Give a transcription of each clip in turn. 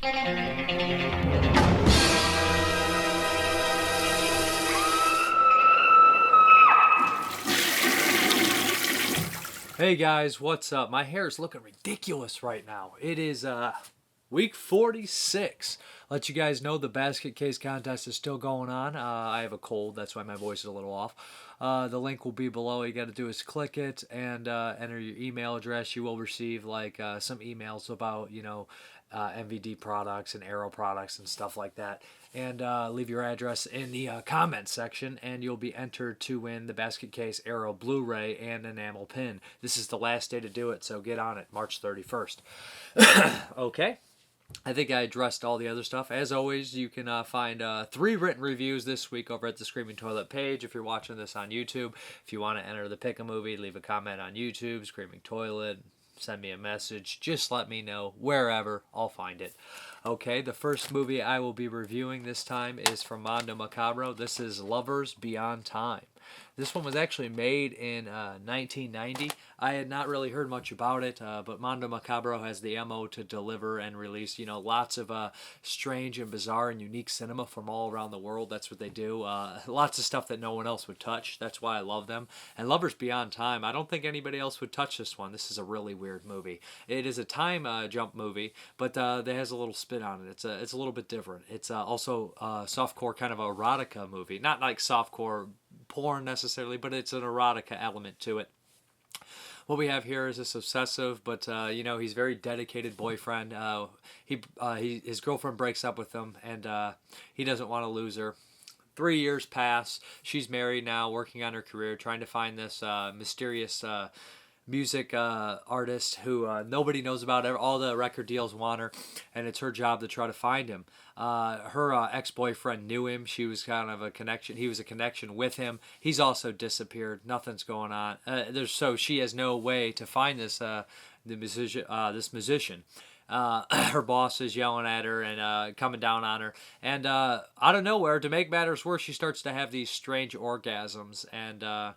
Hey guys, what's up? My hair is looking ridiculous right now. It is week 46. Let you guys know the basket case contest is still going on. I have a cold, that's why my voice is a little off. The link will be below. All you got to do is click it and enter your email address. You will receive like some emails about, MVD products and Aero products and stuff like that. And leave your address in the comments section, and you'll be entered to win the basket case Aero Blu-ray and enamel pin. This is the last day to do it, so get on it, March 31st. Okay. I think I addressed all the other stuff. As always, you can find 3 written reviews this week over at the Screaming Toilet page if you're watching this on YouTube. If you want to enter the Pick a Movie, leave a comment on YouTube, Screaming Toilet, send me a message. Just let me know. Wherever, I'll find it. Okay, the first movie I will be reviewing this time is from Mondo Macabro. This is Lovers Beyond Time. This one was actually made in 1990. I had not really heard much about it, but Mondo Macabro has the MO to deliver and release, lots of strange and bizarre and unique cinema from all around the world. That's what they do. Lots of stuff that no one else would touch. That's why I love them. And Lovers Beyond Time, I don't think anybody else would touch this one. This is a really weird movie. It is a time jump movie, but it has a little spin on it. It's a little bit different. It's also softcore kind of erotica movie. Not like softcore porn necessarily, but it's an erotica element to it. What we have here is this obsessive, but he's a very dedicated boyfriend. His girlfriend breaks up with him, and he doesn't want to lose her. 3 years pass. She's married now, working on her career, trying to find this mysterious music artist who nobody knows about. All the record deals want her, and it's her job to try to find him. Her ex-boyfriend knew him. She was kind of a connection. He was a connection with him. He's also disappeared. Nothing's going on. So she has no way to find this musician. Her boss is yelling at her and coming down on her, and out of nowhere, to make matters worse, she starts to have these strange orgasms, and out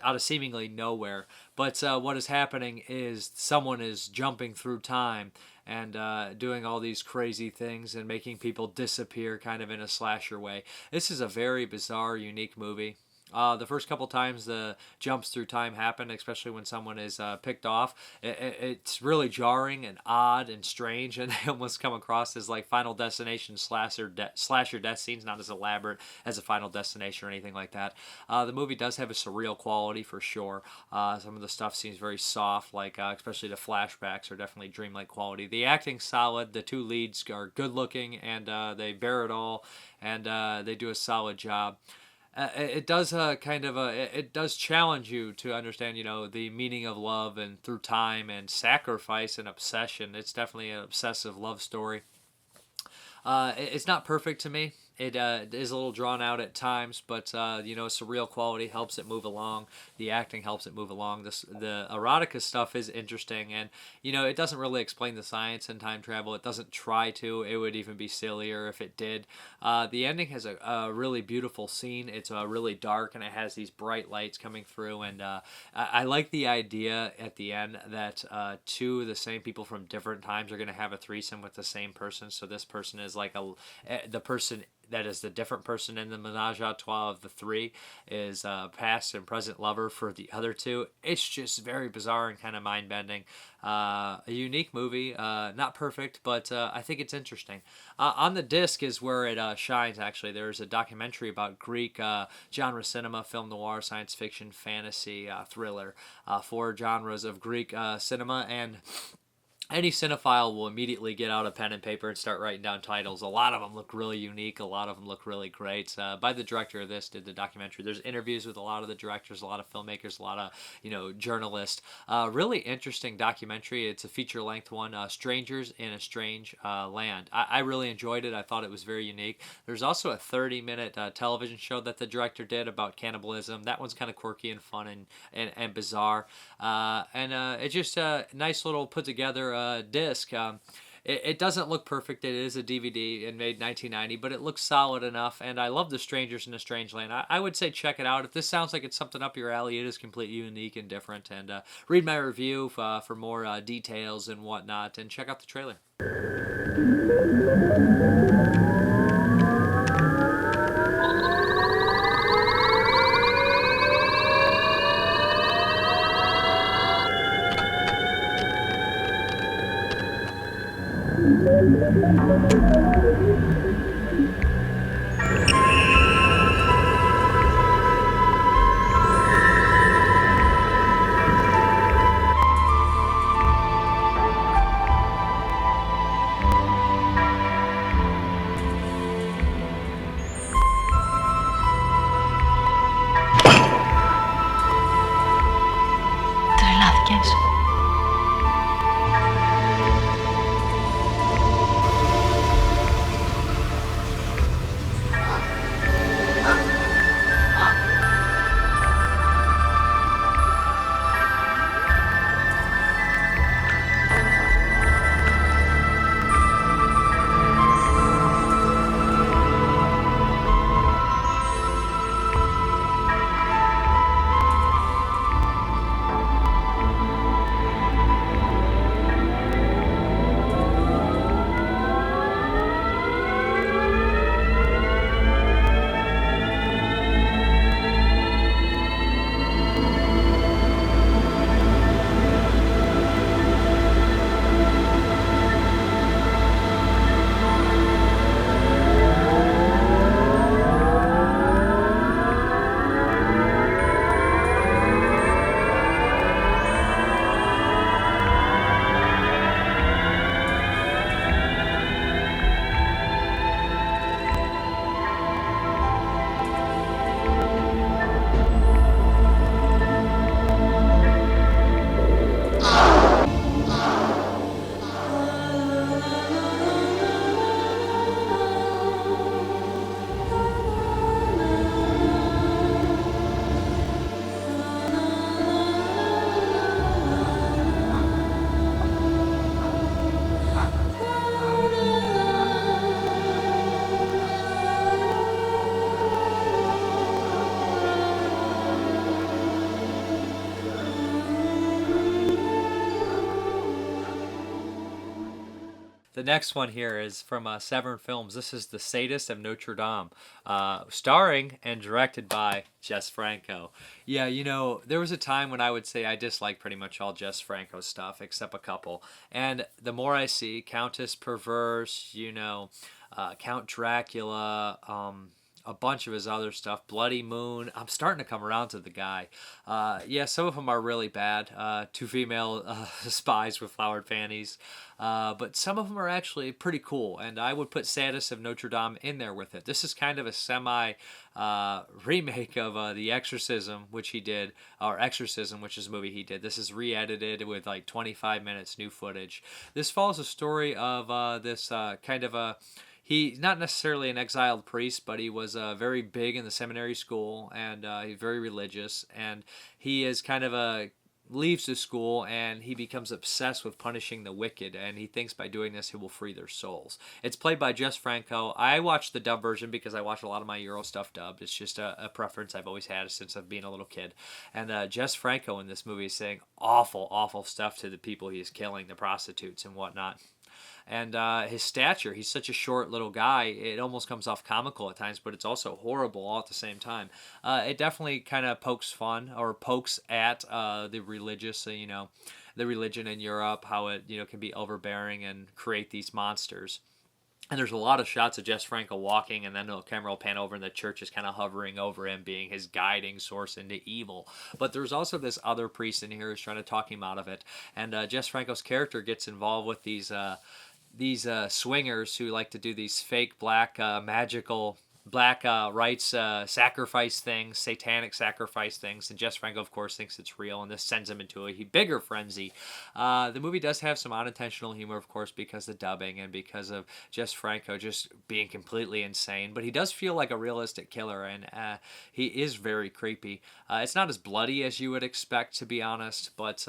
of seemingly nowhere. But what is happening is someone is jumping through time and doing all these crazy things and making people disappear kind of in a slasher way. This is a very bizarre, unique movie. The first couple times the jumps through time happen, especially when someone is picked off, it's really jarring and odd and strange, and they almost come across as like Final Destination slasher death scenes, not as elaborate as a Final Destination or anything like that. The movie does have a surreal quality for sure. Some of the stuff seems very soft, like especially the flashbacks are definitely dreamlike quality. The acting's solid. The 2 leads are good looking, and they bear it all, and they do a solid job. It does it does challenge you to understand, the meaning of love and through time and sacrifice and obsession. It's definitely an obsessive love story. It's not perfect to me. It is a little drawn out at times, but surreal quality helps it move along. The acting helps it move along. The erotica stuff is interesting, and it doesn't really explain the science in time travel. It doesn't try to. It would even be sillier if it did. The ending has a really beautiful scene. It's really dark, and it has these bright lights coming through. And I like the idea at the end that 2 of the same people from different times are going to have a threesome with the same person. So this person is like the person that is the different person in the menage a trois of the 3 is past and present lover for the other 2. It's just very bizarre and kind of mind-bending. A unique movie, not perfect, but I think it's interesting. On the disc is where it shines, actually. There's a documentary about Greek genre cinema, film noir, science fiction, fantasy, thriller, 4 genres of Greek cinema, and any cinephile will immediately get out a pen and paper and start writing down titles. A lot of them look really unique. A lot of them look really great. By the director of this, did the documentary. There's interviews with a lot of the directors, a lot of filmmakers, a lot of, journalists. Really interesting documentary. It's a feature-length one, Strangers in a Strange Land. I really enjoyed it. I thought it was very unique. There's also a 30-minute television show that the director did about cannibalism. That one's kind of quirky and fun and bizarre. It's just a nice little put-together disc. It doesn't look perfect. It is a DVD and made 1990, but it looks solid enough, and I love The Strangers in a Strange Land. I would say check it out. If this sounds like it's something up your alley, it is completely unique and different, and read my review for more details and whatnot, and check out the trailer. The next one here is from Severn Films. This is The Sadist of Notre Dame, starring and directed by Jess Franco. Yeah, there was a time when I would say I disliked pretty much all Jess Franco's stuff, except a couple. And the more I see, Countess Perverse, Count Dracula, a bunch of his other stuff, Bloody Moon. I'm starting to come around to the guy. Yeah, some of them are really bad. Two female spies with flowered panties. But some of them are actually pretty cool, and I would put Sadist of Notre Dame in there with it. This is kind of a semi remake of The Exorcism, which he did, or Exorcism, which is a movie he did. This is re-edited with like 25 minutes new footage. This follows a story of this kind of a... He's not necessarily an exiled priest, but he was very big in the seminary school, and he's very religious, and he is kind of leaves the school, and he becomes obsessed with punishing the wicked, and he thinks by doing this he will free their souls. It's played by Jess Franco. I watched the dub version because I watch a lot of my Euro stuff dubbed. It's just a preference I've always had since I've been a little kid. And Jess Franco in this movie is saying awful, awful stuff to the people he is killing, the prostitutes and whatnot. And his stature, he's such a short little guy, it almost comes off comical at times, but it's also horrible all at the same time. It definitely kind of pokes at the religious, the religion in Europe, how it, can be overbearing and create these monsters. And there's a lot of shots of Jess Franco walking, and then the camera will pan over, and the church is kind of hovering over him, being his guiding source into evil. But there's also this other priest in here who's trying to talk him out of it. And Jess Franco's character gets involved with these swingers who like to do these fake black magical black rites sacrifice things, satanic sacrifice things, and Jess Franco of course thinks it's real, and this sends him into a bigger frenzy. The movie does have some unintentional humor, of course, because of the dubbing and because of Jess Franco just being completely insane, but he does feel like a realistic killer, and he is very creepy. It's not as bloody as you would expect, to be honest, but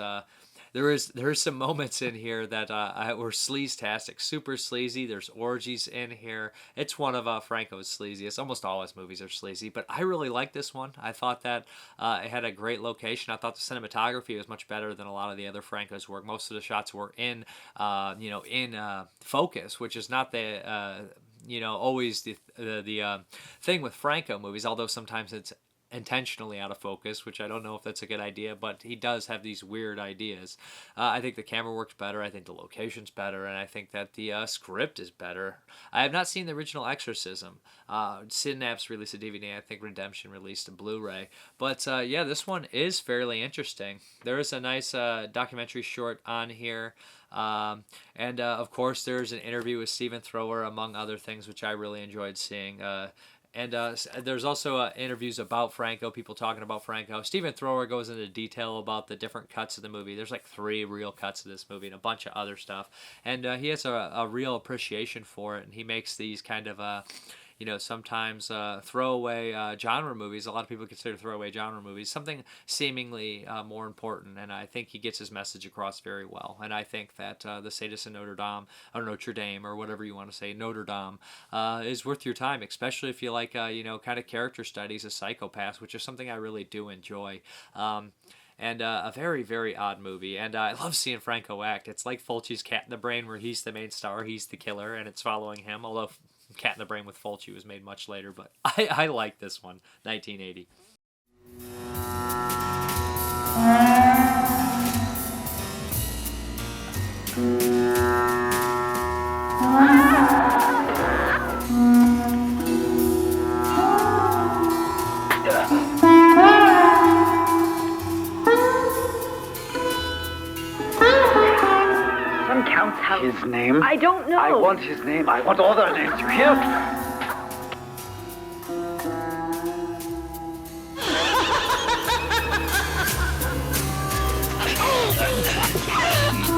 there's some moments in here that were sleaze-tastic, super sleazy. There's orgies in here. It's one of Franco's sleaziest. Almost all his movies are sleazy, but I really like this one. I thought that it had a great location. I thought the cinematography was much better than a lot of the other Franco's work. Most of the shots were in focus, which is not the always the thing with Franco movies. Although sometimes it's intentionally out of focus, which I don't know if that's a good idea, but he does have these weird ideas. I think the camera works better. I think the location's better, and I think that the script is better. I have not seen the original Exorcism. Synapse released a DVD. I think Redemption released a Blu-ray. But yeah, this one is fairly interesting. There is a nice documentary short on here. And of course, there's an interview with Stephen Thrower, among other things, which I really enjoyed seeing. And there's also interviews about Franco, people talking about Franco. Stephen Thrower goes into detail about the different cuts of the movie. There's like 3 real cuts of this movie and a bunch of other stuff. And he has a real appreciation for it, and he makes these kind of sometimes throwaway genre movies. A lot of people consider throwaway genre movies something seemingly more important, and I think he gets his message across very well. And I think that the Sadist in Notre Dame, or Notre Dame, or whatever you want to say, Notre Dame, is worth your time, especially if you like, kind of character studies of psychopaths, which is something I really do enjoy. And a very, very odd movie. And I love seeing Franco act. It's like Fulci's Cat in the Brain, where he's the main star, he's the killer, and it's following him. Although Cat in the Brain with Fulci was made much later, but I like this one, 1980. Some counts have His name? I don't know. I want his name. I want all their names. You hear?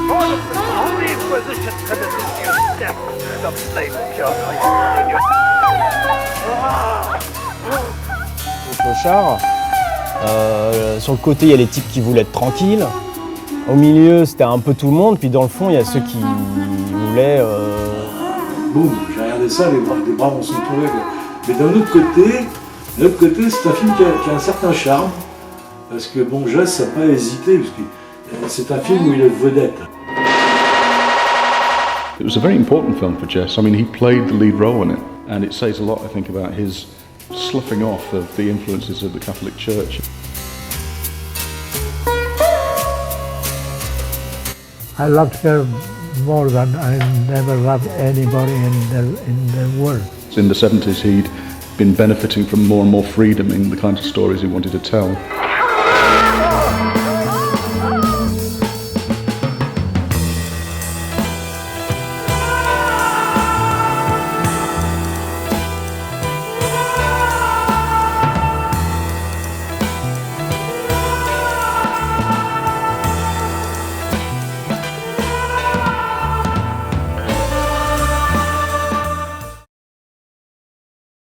For the Holy Inquisition sentences you to death and of slave pure in your... Clochard. Sur le côté, il y a les types qui voulaient être tranquilles. Au milieu, c'était un peu tout le monde. Puis dans le fond, il y a ceux qui voulaient... Boum, j'ai regardé ça, les bras vont s'entourer. Mais d'un autre côté, c'est un film qui a un certain charme. Parce que bon, Jass n'a pas hésité, parce que c'est un film où il est vedette. It was a very important film for Jess. I mean, he played the lead role in it, and it says a lot, I think, about his sloughing off of the influences of the Catholic Church. I loved her more than I never loved anybody in the world. In the 70s, he'd been benefiting from more and more freedom in the kinds of stories he wanted to tell.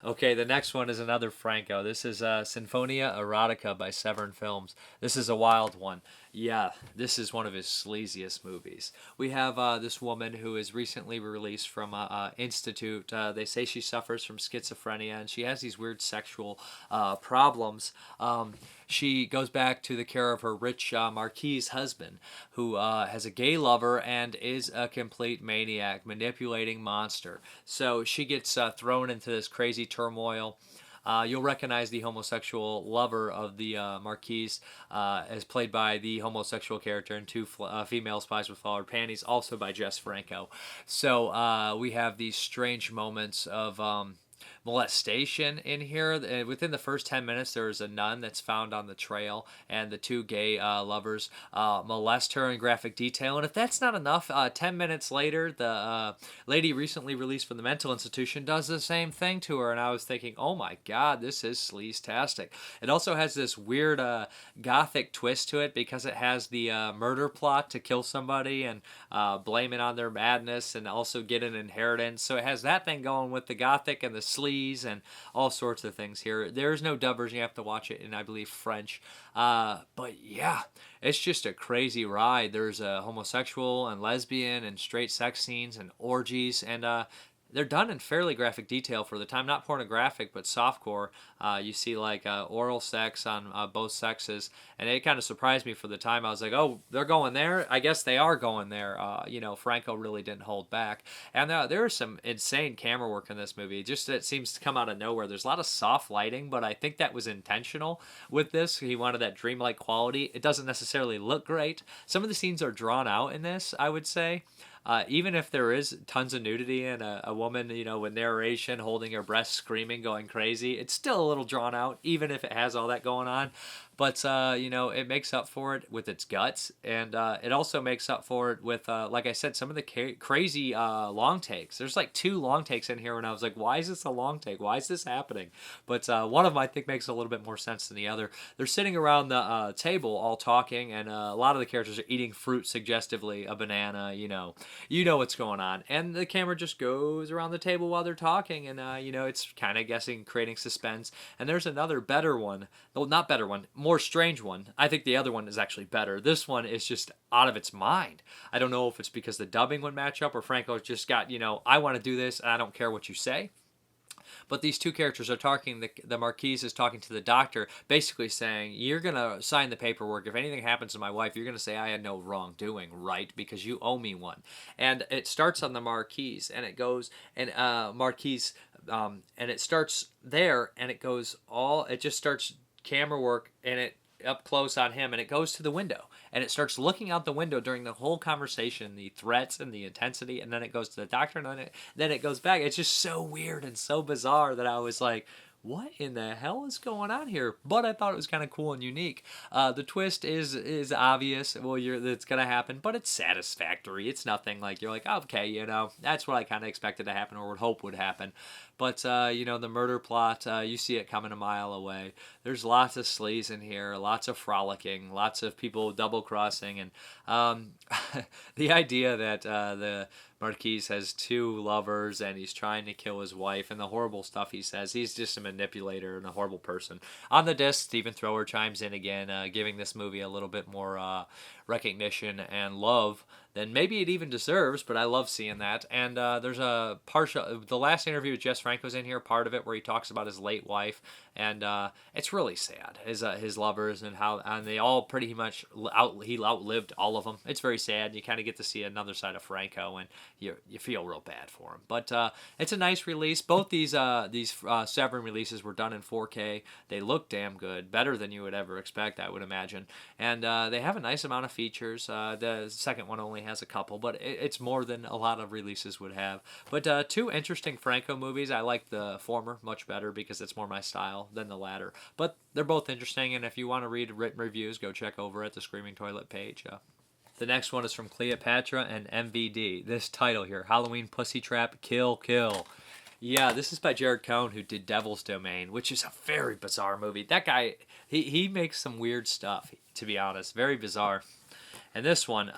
Okay, the next one is another Franco. This is Sinfonia Erotica by Severn Films. This is a wild one. Yeah, this is one of his sleaziest movies. We have this woman who is recently released from institute. They say she suffers from schizophrenia, and she has these weird sexual problems. She goes back to the care of her rich marquis husband, who has a gay lover and is a complete maniac, manipulating monster. So she gets thrown into this crazy turmoil. You'll recognize the homosexual lover of the Marquise as played by the homosexual character in Two Female Spies with Flowered Panties, also by Jess Franco. So we have these strange moments of molestation in here. Within the first 10 minutes, there is a nun that's found on the trail, and the two gay lovers molest her in graphic detail. And if that's not enough, 10 minutes later, the lady recently released from the mental institution does the same thing to her. And I was thinking, oh my god, this is sleaze-tastic. It also has this weird gothic twist to it, because it has the murder plot to kill somebody and blame it on their madness and also get an inheritance. So it has that thing going with the gothic and the sleaze and all sorts of things here. There's no dub version. You have to watch it in, I believe, French. But yeah, it's just a crazy ride. There's a homosexual and lesbian and straight sex scenes and orgies, and they're done in fairly graphic detail for the time. Not pornographic, but softcore. You see like oral sex on both sexes, and it kind of surprised me for the time. I was like, oh, they're going there? I guess they are going there. Franco really didn't hold back. And there is some insane camera work in this movie. Just it seems to come out of nowhere. There's a lot of soft lighting, but I think that was intentional with this. He wanted that dreamlike quality. It doesn't necessarily look great. Some of the scenes are drawn out in this, I would say. Even if there is tons of nudity and a woman, with narration, holding her breast, screaming, going crazy, it's still a little drawn out, even if it has all that going on. But, it makes up for it with its guts, and it also makes up for it with, like I said, some of the crazy long takes. There's like 2 long takes in here, and I was like, why is this a long take? Why is this happening? But one of them I think makes a little bit more sense than the other. They're sitting around the table all talking, and a lot of the characters are eating fruit suggestively, a banana, you know what's going on. And the camera just goes around the table while they're talking, and, it's kind of creating suspense. And there's another better one. Well, not better one, more strange one. I think the other one is actually better. This one is just out of its mind. I don't know if it's because the dubbing would match up or Franco's just got, I want to do this and I don't care what you say. But these 2 characters are talking. The Marquise is talking to the doctor, basically saying, you're going to sign the paperwork. If anything happens to my wife, you're going to say I had no wrongdoing, right? Because you owe me one. And it starts on the Marquise, and it goes, and Marquise, and it starts there, and it just starts camera work, and it up close on him, and it goes to the window, and it starts looking out the window during the whole conversation, the threats and the intensity, and then it goes to the doctor, and then it goes back. It's just so weird and so bizarre that I was like, what in the hell is going on here? But I thought it was kind of cool and unique. The twist is obvious. Well, it's gonna happen, but it's satisfactory. It's nothing like you're like, okay, that's what I kind of expected to happen or would hope would happen. But the murder plot, you see it coming a mile away. There's lots of sleaze in here, lots of frolicking, lots of people double crossing, and the idea that the Marquise has 2 lovers and he's trying to kill his wife, and the horrible stuff he says. He's just a manipulator and a horrible person. On the disc, Stephen Thrower chimes in again, giving this movie a little bit more recognition and love than maybe it even deserves, but I love seeing that. And there's the last interview with Jess Franco's in here, part of it, where he talks about his late wife, and it's really sad, his lovers, and they all pretty much he outlived all of them. It's very sad. You kind of get to see another side of Franco, and you feel real bad for him. But it's a nice release. Both these Severin releases were done in 4K. They look damn good, better than you would ever expect, I would imagine. And they have a nice amount of features. The second one only has a couple, but it's more than a lot of releases would have. But 2 interesting Franco movies. I like the former much better because it's more my style than the latter. But they're both interesting, and if you want to read written reviews, go check over at the Screaming Toilet page. The next one is from Cleopatra and MVD. This title here, Halloween Pussy Trap, Kill Kill. Yeah, this is by Jared Cohn, who did Devil's Domain, which is a very bizarre movie. That guy, he makes some weird stuff, to be honest. Very bizarre. And this one,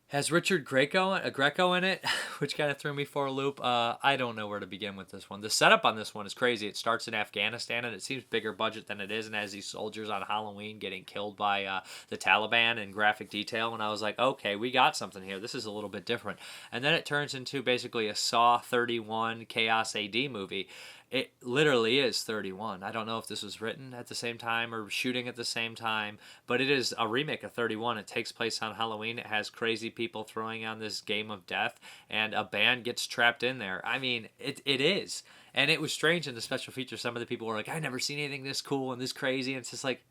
has Richard Greco in it, which kind of threw me for a loop. I don't know where to begin with this one. The setup on this one is crazy. It starts in Afghanistan, and it seems bigger budget than it is, and has these soldiers on Halloween getting killed by the Taliban in graphic detail, and I was like, okay, we got something here. This is a little bit different. And then it turns into basically a Saw 31 Chaos AD movie. It literally is 31. I don't know if this was written at the same time or shooting at the same time, but it is a remake of 31. It takes place on Halloween. It has crazy people throwing on this game of death, and a band gets trapped in there. I mean, it is. And it was strange in the special features. Some of the people were like, I've never seen anything this cool and this crazy. And it's just like,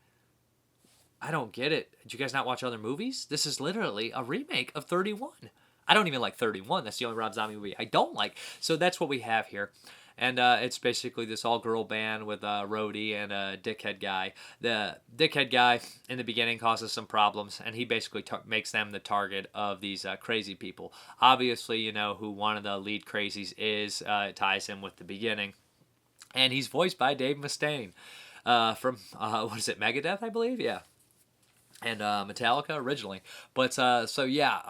I don't get it. Did you guys not watch other movies? This is literally a remake of 31. I don't even like 31. That's the only Rob Zombie movie I don't like. So that's what we have here. And it's basically this all-girl band with Rhodey and a dickhead guy. The dickhead guy, in the beginning, causes some problems, and he basically makes them the target of these crazy people. Obviously, you know who one of the lead crazies is. It ties him with the beginning. And he's voiced by Dave Mustaine from, what is it, Megadeth, I believe? Yeah. and Metallica originally. But so yeah,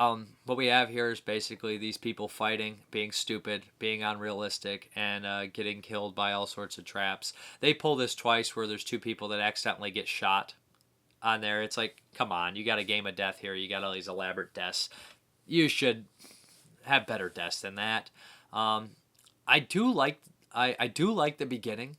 what we have here is basically these people fighting, being stupid, being unrealistic, and getting killed by all sorts of traps. They pull this twice where there's two people that accidentally get shot on there. It's like, come on, you got a game of death here. You got all these elaborate deaths. You should have better deaths than that. I do like I do like the beginning.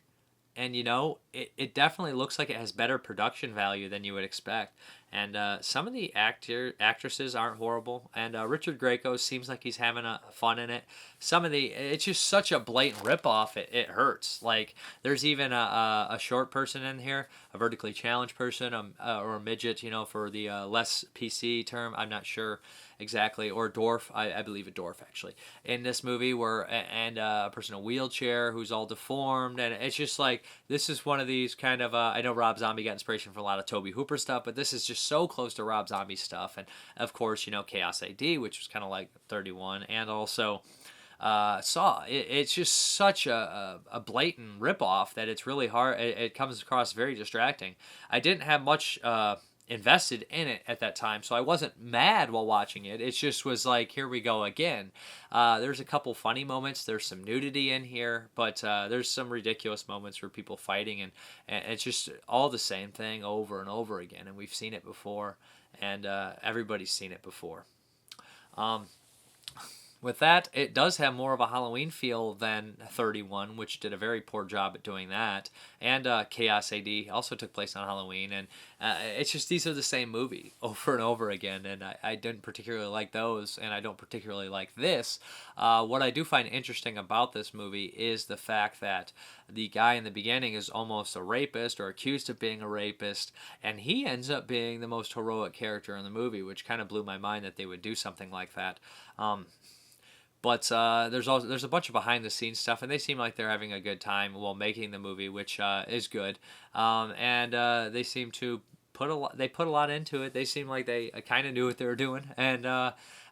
And it definitely looks like it has better production value than you would expect. And some of the actresses aren't horrible. And Richard Grieco seems like he's having fun in it. It's just such a blatant ripoff. It hurts. Like there's even a short person in here, a vertically challenged person, or a midget. For the less PC term, I'm not sure exactly, or a dwarf. I believe a dwarf actually in this movie, and a person in a wheelchair who's all deformed, and it's just like this is one of these kind of I know Rob Zombie got inspiration from a lot of Tobe Hooper stuff, but this is just so close to Rob Zombie stuff, and of course Chaos AD, which was kind of like 31, and also Saw. It's just such a blatant ripoff that it's really hard. It comes across very distracting. I didn't have much invested in it at that time, so I wasn't mad while watching it. It just was like, here we go again. There's a couple funny moments. There's some nudity in here, but there's some ridiculous moments where people fighting, and it's just all the same thing over and over again, and we've seen it before, and everybody's seen it before. With that, it does have more of a Halloween feel than 31, which did a very poor job at doing that. And Chaos AD also took place on Halloween. And it's just these are the same movie over and over again. And I didn't particularly like those, and I don't particularly like this. What I do find interesting about this movie is the fact that the guy in the beginning is almost a rapist or accused of being a rapist. And he ends up being the most heroic character in the movie, which kind of blew my mind that they would do something like that. But there's a bunch of behind the scenes stuff, and they seem like they're having a good time while making the movie, which is good. And they seem to put a lot into it. They seem like they kind of knew what they were doing, and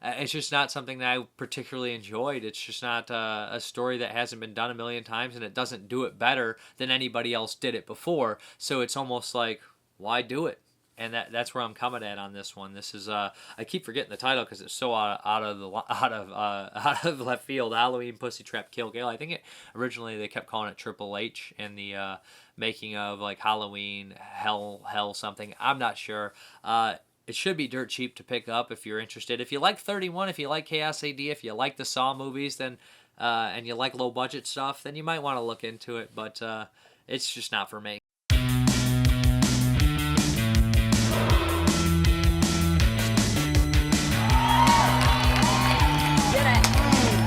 it's just not something that I particularly enjoyed. It's just not a story that hasn't been done a million times, and it doesn't do it better than anybody else did it before. So it's almost like, why do it? And that's where I'm coming at on this one. This is I keep forgetting the title because it's so out of left field. Halloween Pussy Trap Kill Gale. I think originally they kept calling it Triple H in the making of like Halloween Hell something. I'm not sure. It should be dirt cheap to pick up if you're interested. If you like 31, if you like Chaos AD, if you like the Saw movies, then and you like low budget stuff, then you might want to look into it. But it's just not for me.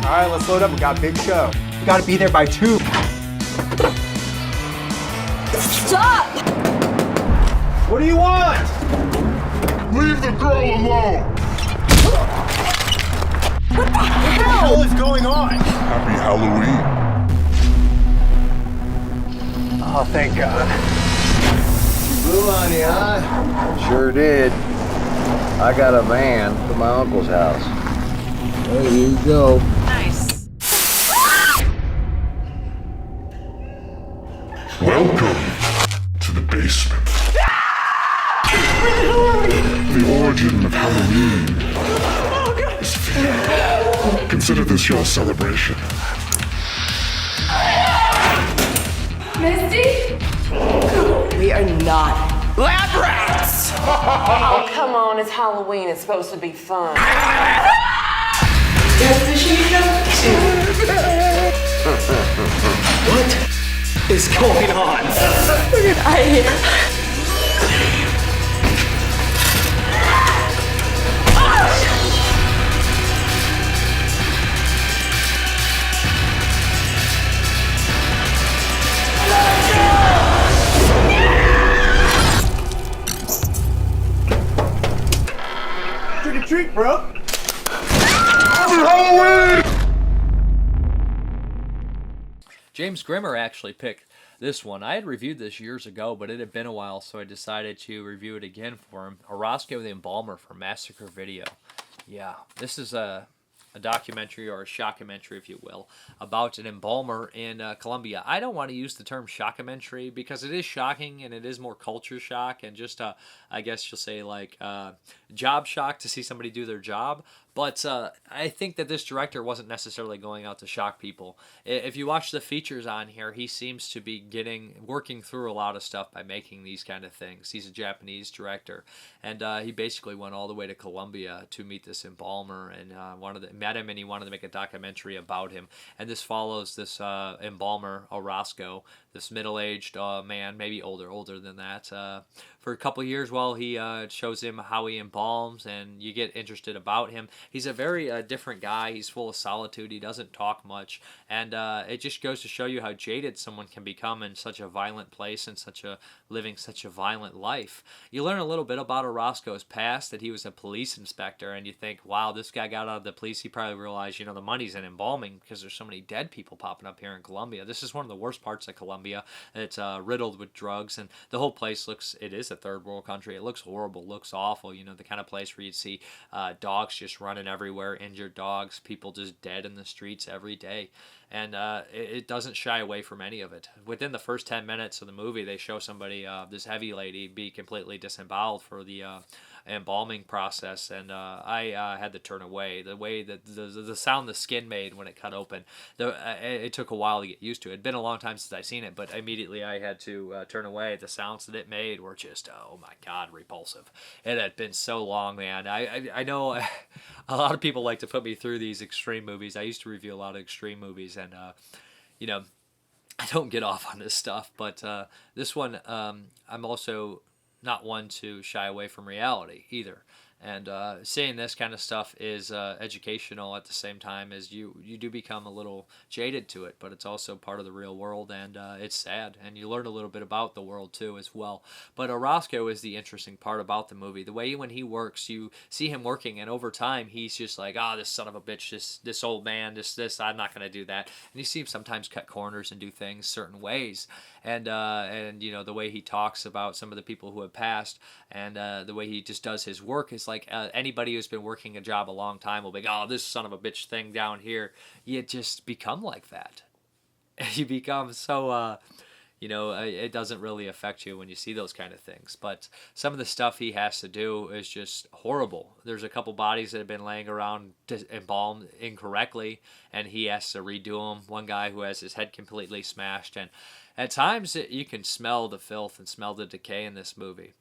All right, let's load up. We got a big show. We got to be there by 2. Stop! What do you want? Leave the girl alone! What the hell is going on? Happy Halloween. Oh, thank God. Blew on you, huh? Sure did. I got a van to my uncle's house. There you go. Nice. Welcome to the basement. The origin of Halloween is fear. Consider this your celebration. Misty? We are not lab rats! Oh, come on, it's Halloween. It's supposed to be fun. What is going on? Look at I here. Trick or treat, bro. Happy Halloween! James Grimmer actually picked this one. I had reviewed this years ago, but it had been a while, so I decided to review it again for him. Orozco the Embalmer for Massacre Video. Yeah, this is a documentary or a shockumentary, if you will, about an embalmer in Colombia. I don't want to use the term shockumentary because it is shocking and it is more culture shock and just, I guess you'll say, like, job shock to see somebody do their job. But I think that this director wasn't necessarily going out to shock people. If you watch the features on here, he seems to be working through a lot of stuff by making these kind of things. He's a Japanese director, and he basically went all the way to Colombia to meet this embalmer and met him, and he wanted to make a documentary about him. And this follows this embalmer, Orozco, this middle-aged man, maybe older than that, for a couple years while he shows him how he embalms, and you get interested about him. He's a very different guy. He's full of solitude. He doesn't talk much, and it just goes to show you how jaded someone can become in such a violent place and living such a violent life. You learn a little bit about Orozco's past, that he was a police inspector, and you think, wow, this guy got out of the police. He probably realized, the money's in embalming because there's so many dead people popping up here in Colombia. This is one of the worst parts of Colombia. It's riddled with drugs, and the whole place it is a third world country. It looks horrible, looks awful. The kind of place where you'd see dogs just running everywhere, injured dogs, people just dead in the streets every day. And it doesn't shy away from any of it. Within the first 10 minutes of the movie, they show somebody, this heavy lady, be completely disemboweled for the embalming process, and I had to turn away. The way that the sound the skin made when it cut open, it took a while to get used to. It had been a long time since I'd seen it, but immediately I had to turn away. The sounds that it made were just, oh my God, repulsive. It had been so long, man. I know a lot of people like to put me through these extreme movies. I used to review a lot of extreme movies, and I don't get off on this stuff, but this one, I'm also not one to shy away from reality either. And seeing this kind of stuff is educational at the same time as you do become a little jaded to it, but it's also part of the real world, and it's sad, and you learn a little bit about the world too as well. But Orozco is the interesting part about the movie. The way when he works, you see him working, and over time he's just like, this son of a bitch, this old man, this I'm not going to do that. And you see him sometimes cut corners and do things certain ways, and the way he talks about some of the people who have passed, and the way he just does his work is like anybody who's been working a job a long time will be like, this son of a bitch thing down here. You just become like that. You become so, it doesn't really affect you when you see those kind of things. But some of the stuff he has to do is just horrible. There's a couple bodies that have been laying around embalmed incorrectly, and he has to redo them. One guy who has his head completely smashed, and at times you can smell the filth and smell the decay in this movie.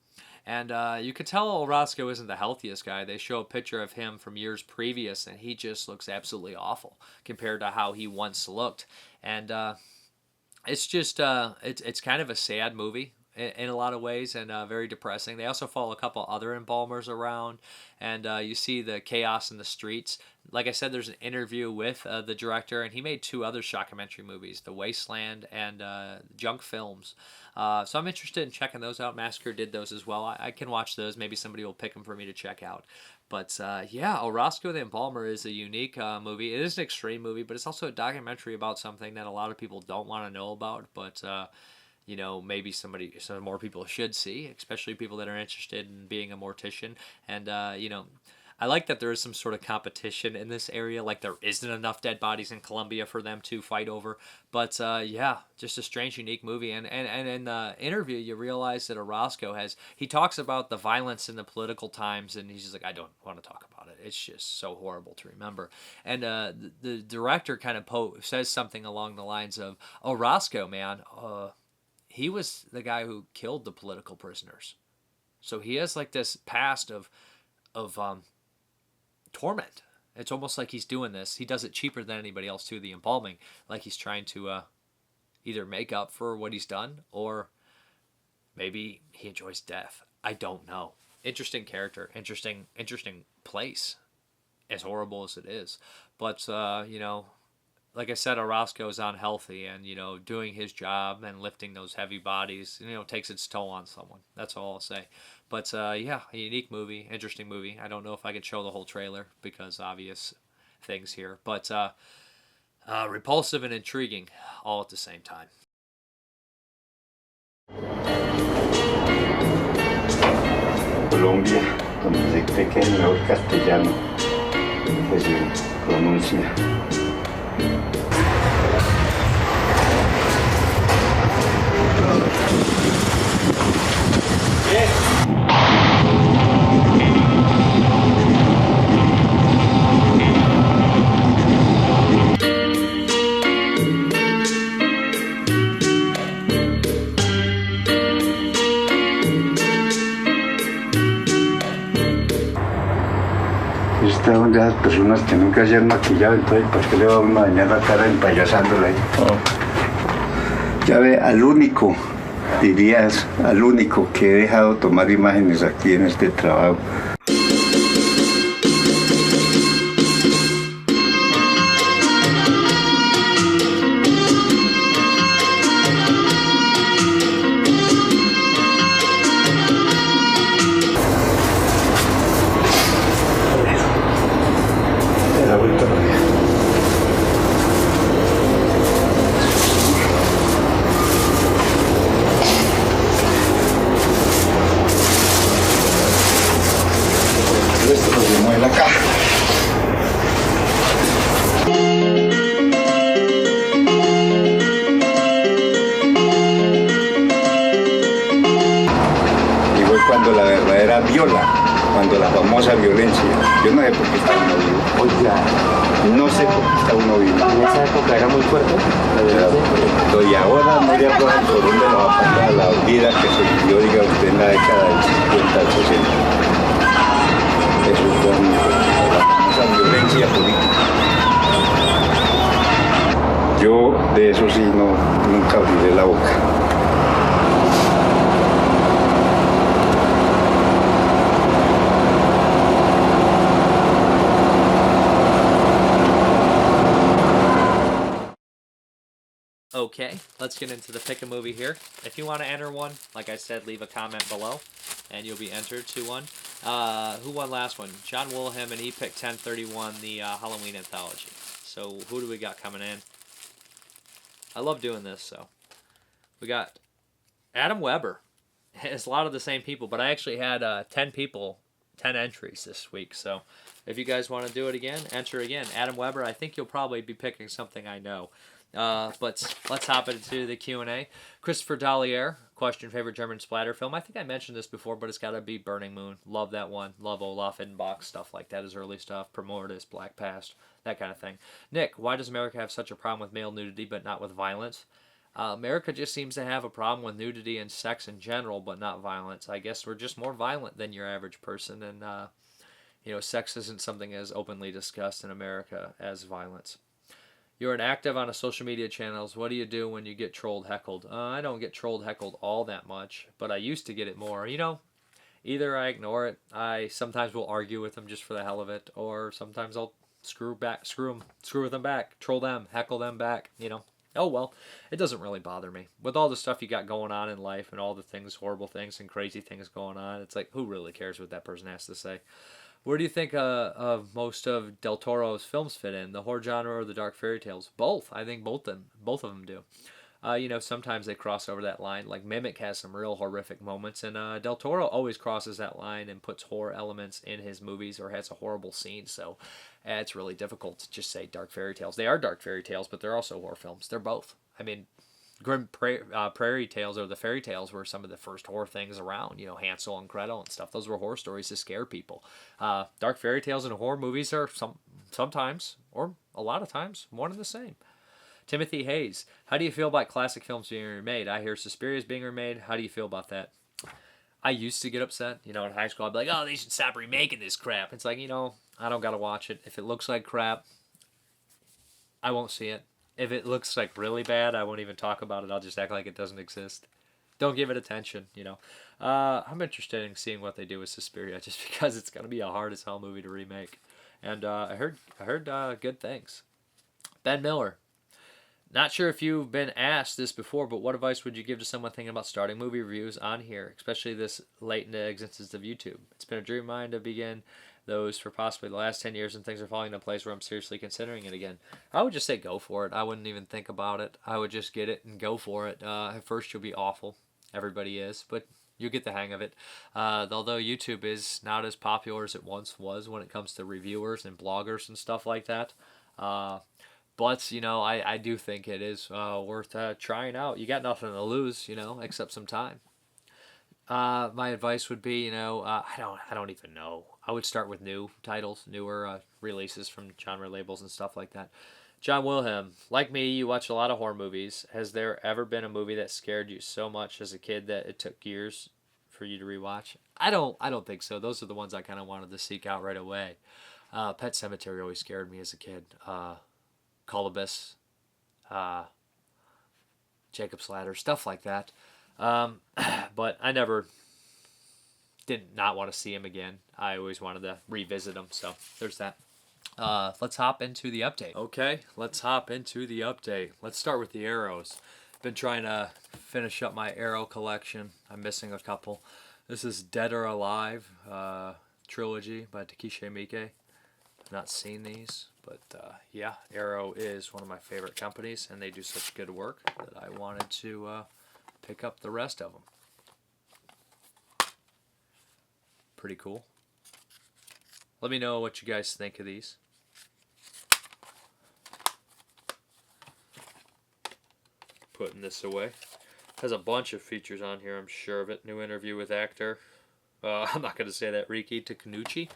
And you could tell Orozco isn't the healthiest guy. They show a picture of him from years previous, and he just looks absolutely awful compared to how he once looked. And it's just, it's kind of a sad movie in a lot of ways, and very depressing. They also follow a couple other embalmers around, and you see the chaos in the streets. Like I said, there's an interview with the director, and he made 2 other shockumentary movies, The Wasteland and Junk Films. So I'm interested in checking those out. Massacre did those as well. I can watch those. Maybe somebody will pick them for me to check out. But Orozco the Embalmer is a unique movie. It is an extreme movie, but it's also a documentary about something that a lot of people don't want to know about, but maybe some more people should see, especially people that are interested in being a mortician. And I like that there is some sort of competition in this area. Like, there isn't enough dead bodies in Colombia for them to fight over. But just a strange, unique movie. And in the interview, you realize that Orozco he talks about the violence in the political times, and he's just like, I don't want to talk about it. It's just so horrible to remember. And the director kind of says something along the lines of, Orozco, man, he was the guy who killed the political prisoners. So he has like this past of torment. It's almost like he's doing this. He does it cheaper than anybody else too, the embalming. Like he's trying to either make up for what he's done, or maybe he enjoys death. I don't know. Interesting character. Interesting place. As horrible as it is. But, like I said, Orozco is unhealthy, and, doing his job and lifting those heavy bodies, takes its toll on someone. That's all I'll say. But, a unique movie, interesting movie. I don't know if I could show the whole trailer because obvious things here. But repulsive and intriguing all at the same time. Colombia, donde se cree que es el mejor castellano. que se pronuncia. Esta es una de las personas que nunca se han maquillado, entonces ¿por qué le va uno a dañar la cara empayasándola ahí? Ya ve, al único, dirías, al único que he dejado tomar imágenes aquí en este trabajo. Cuando la verdadera viola, cuando la famosa violencia. Yo no sé por qué está uno vivo. Oiga, no sé por qué está uno vivo. ¿En esa época era muy fuerte la violencia? Y ahora no le hablo por dónde nos va a pasar la vida que se vivió, diga usted, en la década del 50 al 60. Eso fue la famosa violencia política. Yo de eso sí nunca abriré la boca. Okay, let's get into the pick a movie here. If you want to enter one, like I said, leave a comment below, and you'll be entered to one. Who won last one? John Wilhelm, and he picked 1031, the Halloween anthology. So who do we got coming in? I love doing this, so. We got Adam Weber. It's a lot of the same people, but I actually had 10 people, 10 entries this week, so if you guys want to do it again, enter again. Adam Weber, I think you'll probably be picking something I know. But let's hop into the Q&A. Christopher Dallaire, question, favorite German splatter film. I think I mentioned this before, but it's got to be Burning Moon. Love that one. Love Olaf Inbach, stuff like that, his early stuff. Primordius, Black Past, that kind of thing. Nick, why does America have such a problem with male nudity but not with violence? America just seems to have a problem with nudity and sex in general, but not violence. I guess we're just more violent than your average person, and sex isn't something as openly discussed in America as violence. You're inactive on a social media channels. What do you do when you get trolled, heckled? I don't get trolled, heckled all that much, but I used to get it more. Either I ignore it. I sometimes will argue with them just for the hell of it, or sometimes I'll screw with them back, troll them, heckle them back. Oh well, it doesn't really bother me. With all the stuff you got going on in life and all the things, horrible things and crazy things going on, it's like, who really cares what that person has to say? Where do you think of most of Del Toro's films fit in? The horror genre or the dark fairy tales? Both. I think both of them do. Sometimes they cross over that line. Like Mimic has some real horrific moments, and Del Toro always crosses that line and puts horror elements in his movies or has a horrible scene. So it's really difficult to just say dark fairy tales. They are dark fairy tales, but they're also horror films. They're both. I mean, Grim Prairie Tales or the fairy tales were some of the first horror things around. Hansel and Gretel and stuff. Those were horror stories to scare people. Dark fairy tales and horror movies are sometimes, or a lot of times, one and the same. Timothy Hayes, how do you feel about classic films being remade? I hear Suspiria is being remade. How do you feel about that? I used to get upset. In high school, I'd be like, oh, they should stop remaking this crap. It's like, I don't got to watch it. If it looks like crap, I won't see it. If it looks like really bad, I won't even talk about it. I'll just act like it doesn't exist. Don't give it attention, I'm interested in seeing what they do with Suspiria, just because it's going to be a hard as hell movie to remake. And I heard good things. Ben Miller. Not sure if you've been asked this before, but what advice would you give to someone thinking about starting movie reviews on here, especially this late in the existence of YouTube? It's been a dream of mine to begin those for possibly the last 10 years, and things are falling into place where I'm seriously considering it again. I would just say go for it. I wouldn't even think about it. I would just get it and go for it. At first you'll be awful. Everybody is. But You'll get the hang of it. Although YouTube is not as popular as it once was when it comes to reviewers and bloggers and stuff like that. But, you know, I do think it is worth trying out. You got nothing to lose, you know, except some time. My advice would be, you know, I don't even know. I would start with new titles, newer releases from genre labels and stuff like that. John Wilhelm, like me, you watch a lot of horror movies. Has there ever been a movie that scared you so much as a kid that it took years for you to rewatch? I don't think so. Those are the ones I kind of wanted to seek out right away. Pet Sematary always scared me as a kid. Colobus, Jacob's Ladder, stuff like that. But I never did not want to see him again. I always wanted to revisit him, so there's that. Let's hop into the update. Okay, let's hop into the update. Let's start with the arrows. Been trying to finish up my arrow collection. I'm missing a couple. This is Dead or Alive Trilogy by Takeshi Miike. I've not seen these, but yeah, Arrow is one of my favorite companies, and they do such good work that I wanted to pick up the rest of them. Pretty cool. Let me know what you guys think of these. Putting this away. Has a bunch of features on here, I'm sure of it. New interview with actor. I'm not going to say that. Riki Takunuchi.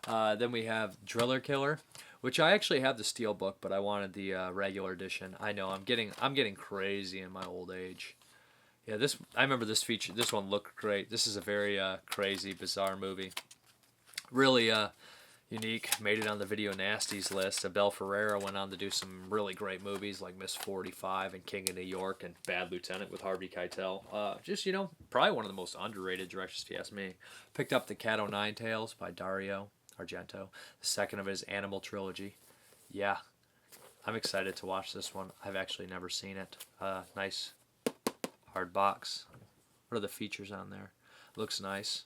Then we have Driller Killer, which I actually have the Steelbook, but I wanted the regular edition. I know I'm getting crazy in my old age. Yeah, I remember this feature. This one looked great. This is a very crazy, bizarre movie. Really unique. Made it on the Video Nasties list. Abel Ferrara went on to do some really great movies like Miss 45 and King of New York and Bad Lieutenant with Harvey Keitel. Just, you know, probably one of the most underrated directors, if you ask me. Picked up the Cat O' Nine Tails by Dario Argento. The second of his Animal Trilogy. Yeah, I'm excited to watch this one. I've actually never seen it. Nice hard box. What are the features on there? Looks nice.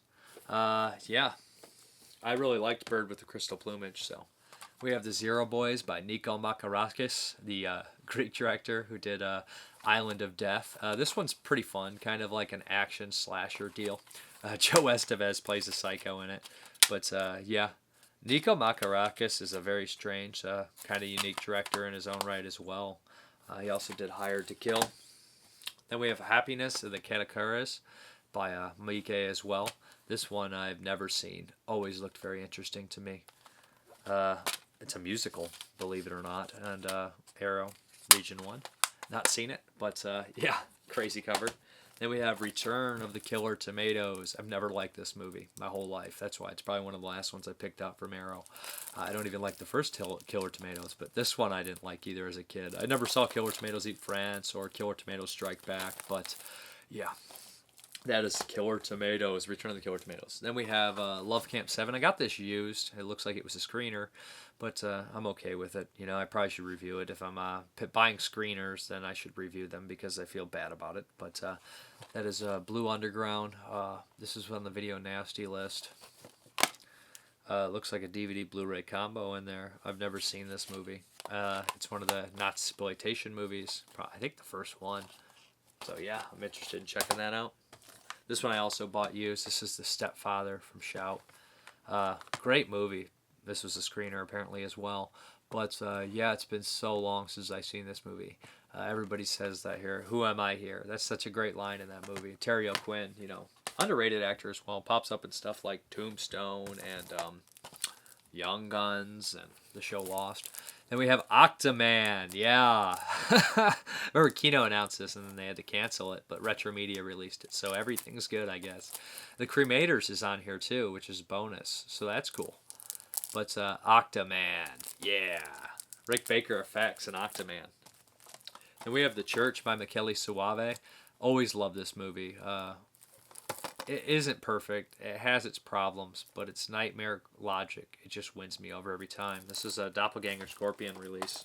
Yeah. I really liked Bird with the Crystal Plumage, so. We have The Zero Boys by Nikos Makarakis, the Greek director who did Island of Death. This one's pretty fun, kind of like an action slasher deal. Joe Estevez plays a psycho in it. But yeah, Nikos Makarakis is a very strange, kind of unique director in his own right as well. He also did Hired to Kill. Then we have Happiness of the Katakuris by Miike as well. This one I've never seen. Always looked very interesting to me. It's a musical, believe it or not. And Arrow, Region 1. Not seen it, but yeah, crazy cover. Then we have Return of the Killer Tomatoes. I've never liked this movie my whole life. That's why it's probably one of the last ones I picked up from Arrow. I don't even like the first Killer Tomatoes, but this one I didn't like either as a kid. I never saw Killer Tomatoes Eat France or Killer Tomatoes Strike Back, but yeah. That is Killer Tomatoes, Return of the Killer Tomatoes. Then we have Love Camp 7. I got this used. It looks like it was a screener, but I'm okay with it. You know, I probably should review it. If I'm buying screeners, then I should review them because I feel bad about it. But that is Blue Underground. This is on the Video Nasty list. Looks like a DVD Blu-ray combo in there. I've never seen this movie. It's one of the Notsploitation movies. I think the first one. So yeah, I'm interested in checking that out. This one I also bought used. This is The Stepfather from Shout. Great movie. This was a screener apparently as well. But yeah, it's been so long since I've seen this movie. Everybody says that here. Who am I here? That's such a great line in that movie. Terry O'Quinn, you know, underrated actor as well. Pops up in stuff like Tombstone and Young Guns and the show Lost. Then we have Octaman. Yeah. Remember Kino announced this and then they had to cancel it, but Retro Media released it. So everything's good, I guess. The Cremators is on here too, which is bonus. So that's cool. But Octaman. Yeah. Rick Baker effects and Octaman. Then we have The Church by Michele Soave. Always love this movie. It isn't perfect. It has its problems, but it's nightmare logic. It just wins me over every time. This is a Doppelganger Scorpion release.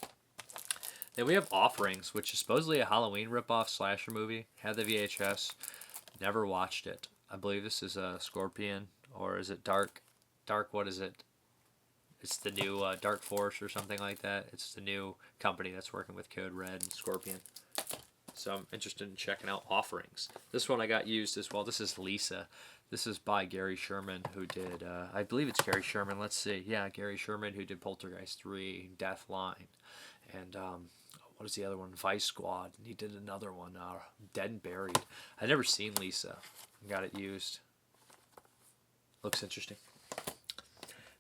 Then we have Offerings, which is supposedly a Halloween ripoff slasher movie. Had the VHS. Never watched it. I believe this is a Scorpion, or is it Dark? Dark, what is it? It's the new Dark Force or something like that. It's the new company that's working with Code Red and Scorpion. So I'm interested in checking out Offerings. This one I got used as well. This is Lisa. This is by Gary Sherman, who did, I believe it's Gary Sherman. Let's see. Yeah, Gary Sherman, who did Poltergeist 3, Deathline, and what is the other one? Vice Squad. And he did another one, Dead and Buried. I've never seen Lisa. Got it used. Looks interesting.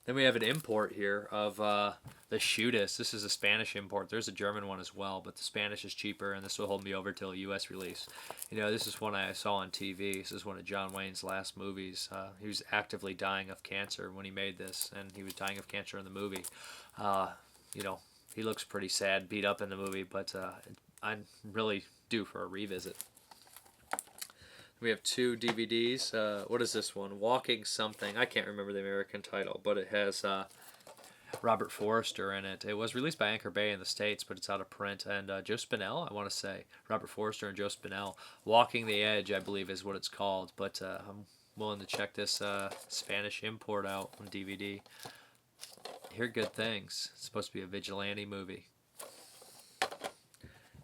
Then we have an import here of the Shootist. This is a Spanish import. There's a German one as well, but the Spanish is cheaper, and this will hold me over till a U.S. release. You know, this is one I saw on TV. This is one of John Wayne's last movies. He was actively dying of cancer when he made this, and he was dying of cancer in the movie. You know, he looks pretty sad, beat up in the movie, but I'm really due for a revisit. We have 2 DVDs. What is this one? Walking Something. I can't remember the American title, but it has Robert Forster in it. It was released by Anchor Bay in the States, but it's out of print. And Joe Spinell, I want to say. Robert Forster and Joe Spinell. Walking the Edge, I believe, is what it's called. But I'm willing to check this Spanish import out on DVD. Hear good things. It's supposed to be a vigilante movie.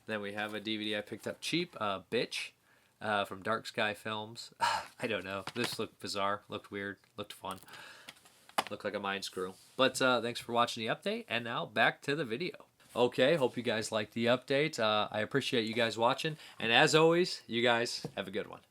Then we have a DVD I picked up cheap, Bitch. From Dark Sky Films. I don't know. This looked bizarre. Looked weird. Looked fun. Looked like a mind screw. But thanks for watching the update. And now back to the video. Okay, hope you guys liked the update. I appreciate you guys watching. And as always, you guys have a good one.